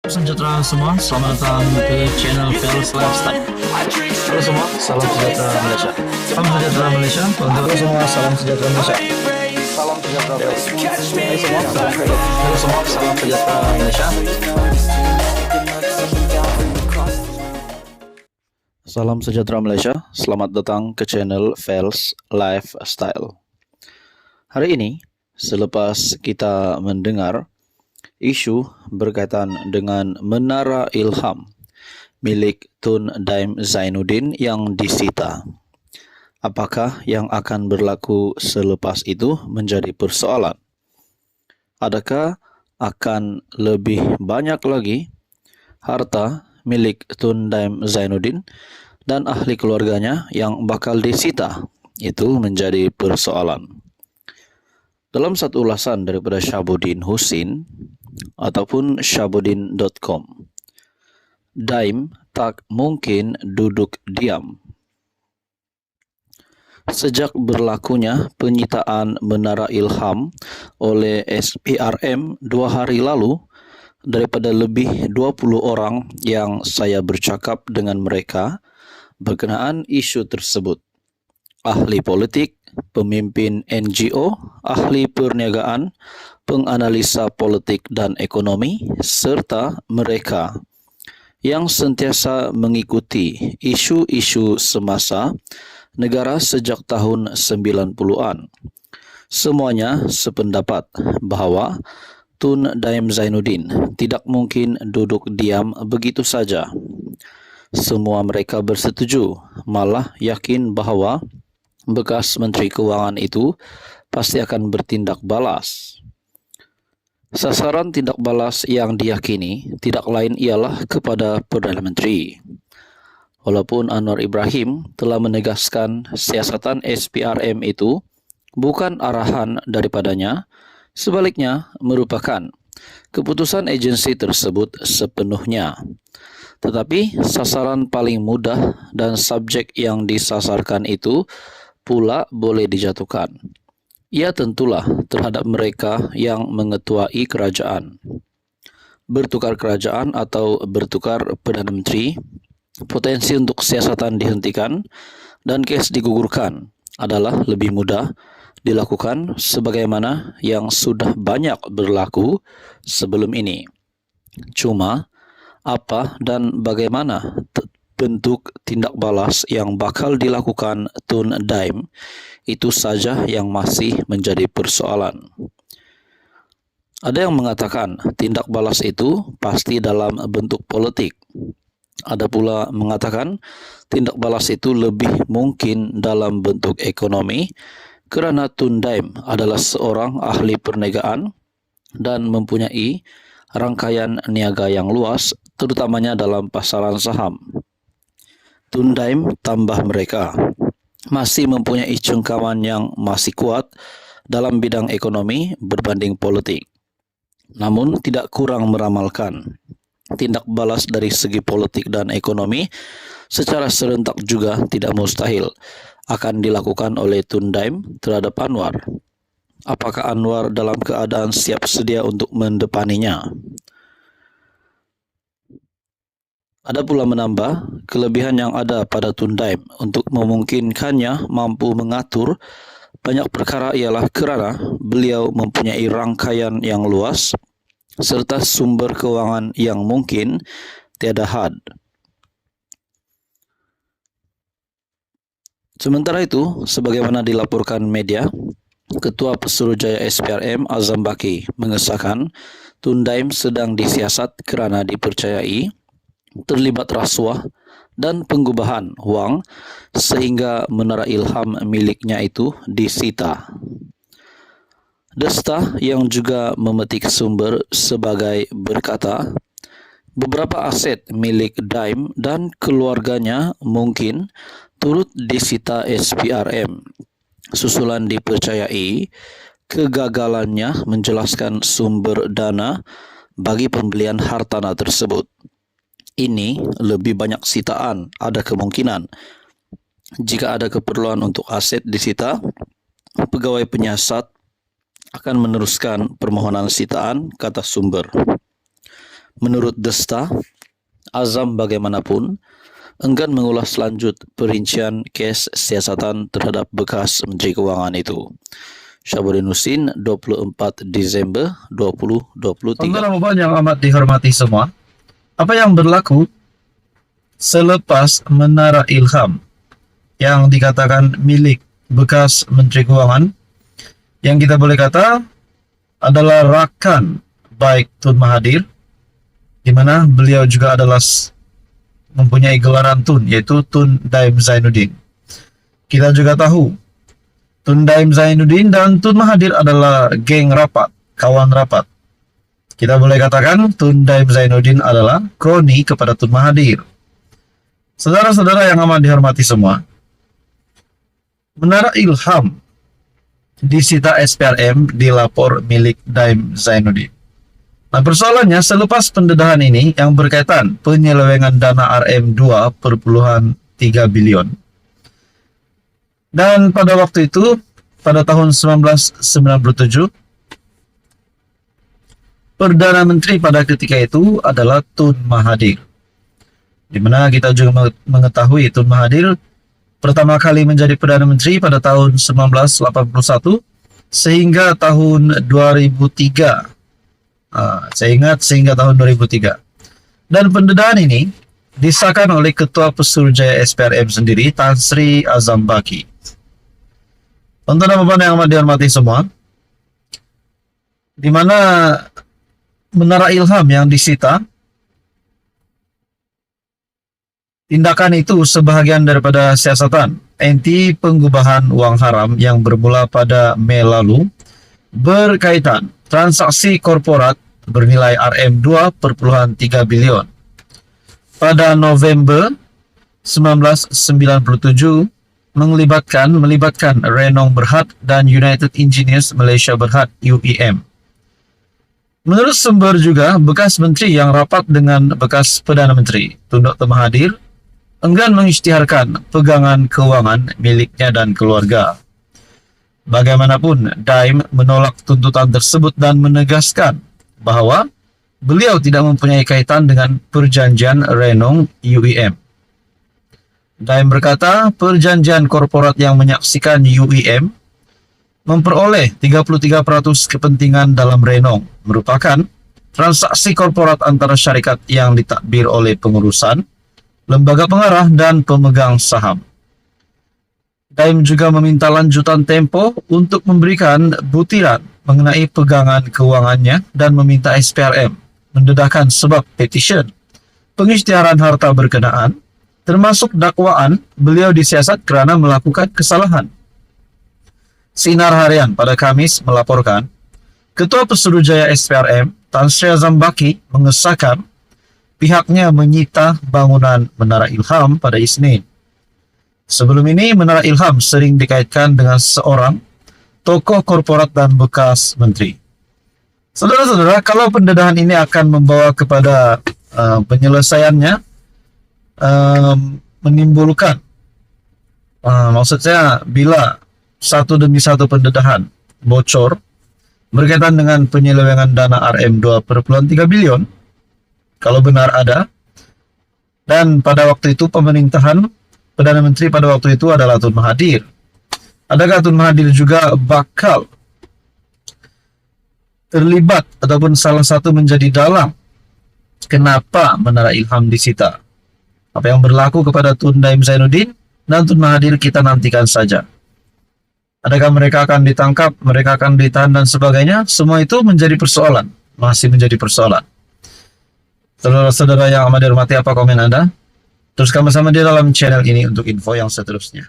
Sejahtera semua, selamat datang ke channel Fels Lifestyle. Halo semua, salam sejahtera Malaysia. Salam sejahtera Malaysia. Halo semua, salam sejahtera Malaysia. Salam sejahtera Malaysia. Halo semua, salam sejahtera Malaysia. Salam sejahtera Malaysia. Selamat datang ke channel Fels Lifestyle. Hari ini, selepas kita mendengar isu berkaitan dengan Menara Ilham milik Tun Daim Zainuddin yang disita. Apakah yang akan berlaku selepas itu menjadi persoalan? Adakah akan lebih banyak lagi harta milik Tun Daim Zainuddin dan ahli keluarganya yang bakal disita? Itu menjadi persoalan. Dalam satu ulasan daripada Syahabuddin Husin ataupun syahabuddin.com, Daim tak mungkin duduk diam. Sejak berlakunya penyitaan Menara Ilham oleh SPRM 2 hari lalu, daripada lebih 20 orang yang saya bercakap dengan mereka berkenaan isu tersebut. Ahli politik, pemimpin NGO, ahli perniagaan, penganalisa politik dan ekonomi, serta mereka yang sentiasa mengikuti isu-isu semasa negara sejak tahun 90-an. Semuanya sependapat bahawa Tun Daim Zainuddin tidak mungkin duduk diam begitu saja. Semua mereka bersetuju, malah yakin bahawa bekas Menteri Kewangan itu pasti akan bertindak balas. Sasaran tindak balas yang diyakini tidak lain ialah kepada Perdana Menteri. Walaupun Anwar Ibrahim telah menegaskan siasatan SPRM itu bukan arahan daripadanya, sebaliknya merupakan keputusan agensi tersebut sepenuhnya. Tetapi sasaran paling mudah dan subjek yang disasarkan itu pula boleh dijatuhkan. Ia tentulah terhadap mereka yang mengetuai kerajaan. Bertukar kerajaan atau bertukar Perdana Menteri, potensi untuk siasatan dihentikan dan kes digugurkan adalah lebih mudah dilakukan sebagaimana yang sudah banyak berlaku sebelum ini. Cuma, apa dan bagaimana bentuk tindak balas yang bakal dilakukan Tun Daim, itu saja yang masih menjadi persoalan. Ada yang mengatakan tindak balas itu pasti dalam bentuk politik. Ada pula mengatakan tindak balas itu lebih mungkin dalam bentuk ekonomi kerana Tun Daim adalah seorang ahli perniagaan dan mempunyai rangkaian niaga yang luas, terutamanya dalam pasaran saham. Tun Daim tambah mereka masih mempunyai cengkaman yang masih kuat dalam bidang ekonomi berbanding politik. Namun tidak kurang meramalkan tindak balas dari segi politik dan ekonomi secara serentak juga tidak mustahil akan dilakukan oleh Tun Daim terhadap Anwar. Apakah Anwar dalam keadaan siap sedia untuk mendepaninya? Ada pula menambah kelebihan yang ada pada Tun Daim untuk memungkinkannya mampu mengatur banyak perkara ialah kerana beliau mempunyai rangkaian yang luas serta sumber kewangan yang mungkin tiada had. Sementara itu, sebagaimana dilaporkan media, Ketua Pesuruhjaya SPRM Azam Baki mengesahkan Tun Daim sedang disiasat kerana dipercayai terlibat rasuah dan penggubahan wang sehingga Menara Ilham miliknya itu disita. Desta yang juga memetik sumber sebagai berkata, beberapa aset milik Daim dan keluarganya mungkin turut disita SPRM. Susulan dipercayai kegagalannya menjelaskan sumber dana bagi pembelian hartanah tersebut. Ini lebih banyak sitaan, ada kemungkinan. Jika ada keperluan untuk aset disita, pegawai penyiasat akan meneruskan permohonan sitaan, kata sumber. Menurut Desta, Azam bagaimanapun enggan mengulas lanjut perincian kes siasatan terhadap bekas Menteri Keuangan itu. Syabudin Husin, 24 Desember 2023. Saudara yang amat dihormati semua, apa yang berlaku selepas Menara Ilham yang dikatakan milik bekas Menteri Keuangan, yang kita boleh kata adalah rakan baik Tun Mahathir, di mana beliau juga adalah mempunyai gelaran Tun, yaitu Tun Daim Zainuddin. Kita juga tahu Tun Daim Zainuddin dan Tun Mahathir adalah geng rapat, kawan rapat. Kita boleh katakan Tun Daim Zainuddin adalah kroni kepada Tun Mahathir. Saudara-saudara yang amat dihormati semua, Menara Ilham disita SPRM dilapor milik Daim Zainuddin. Nah, persoalannya selepas pendedahan ini yang berkaitan penyelewengan dana RM 2,3 bilion. Dan pada waktu itu, pada tahun 1997, Perdana Menteri pada ketika itu adalah Tun Mahathir. Di mana kita juga mengetahui Tun Mahathir pertama kali menjadi Perdana Menteri pada tahun 1981 sehingga tahun 2003. Saya ingat sehingga tahun 2003. Dan pendedahan ini disahkan oleh Ketua Pesuruhjaya SPRM sendiri, Tan Sri Azam Baki. Untuk Bapak yang amat dihormati semua, di mana Menara Ilham yang disita, tindakan itu sebahagian daripada siasatan anti pengubahan uang haram yang bermula pada Mei lalu berkaitan transaksi korporat bernilai RM 2,3 bilion. Pada November 1997 melibatkan Renong Berhad dan United Engineers Malaysia Berhad UEM. Menurut sumber juga, bekas menteri yang rapat dengan bekas Perdana Menteri Tun Dr. Mahathir enggan mengisytiharkan pegangan keuangan miliknya dan keluarga. Bagaimanapun, Daim menolak tuntutan tersebut dan menegaskan bahwa beliau tidak mempunyai kaitan dengan perjanjian Renong UEM. Daim berkata, perjanjian korporat yang menyaksikan UEM memperoleh 33% kepentingan dalam Renong merupakan transaksi korporat antara syarikat yang ditadbir oleh pengurusan, lembaga pengarah, dan pemegang saham. Daim juga meminta lanjutan tempo untuk memberikan butiran mengenai pegangan keuangannya dan meminta SPRM mendedahkan sebab petition pengisytiharan harta berkenaan, termasuk dakwaan beliau disiasat kerana melakukan kesalahan. Sinar Harian pada Khamis melaporkan, Ketua Pesuruhjaya SPRM Tan Sri Azam Baki mengesahkan pihaknya menyita bangunan Menara Ilham pada Isnin. Sebelum ini, Menara Ilham sering dikaitkan dengan seorang tokoh korporat dan bekas menteri. Saudara-saudara, kalau pendedahan ini akan membawa kepada penyelesaiannya, menimbulkan, maksud saya, bila satu demi satu pendedahan bocor berkaitan dengan penyelewengan dana RM 2,3 bilion, kalau benar ada, dan pada waktu itu pemerintahan Perdana Menteri pada waktu itu adalah Tun Mahathir, adakah Tun Mahathir juga bakal terlibat ataupun salah satu menjadi dalang kenapa Menara Ilham disita? Apa yang berlaku kepada Tun Daim Zainuddin dan Tun Mahathir kita nantikan saja. Adakah mereka akan ditangkap, mereka akan ditahan dan sebagainya? Semua itu menjadi persoalan, masih menjadi persoalan. Saudara-saudara yang amat dihormati, apa komen Anda? Teruskan bersama di dalam channel ini untuk info yang seterusnya.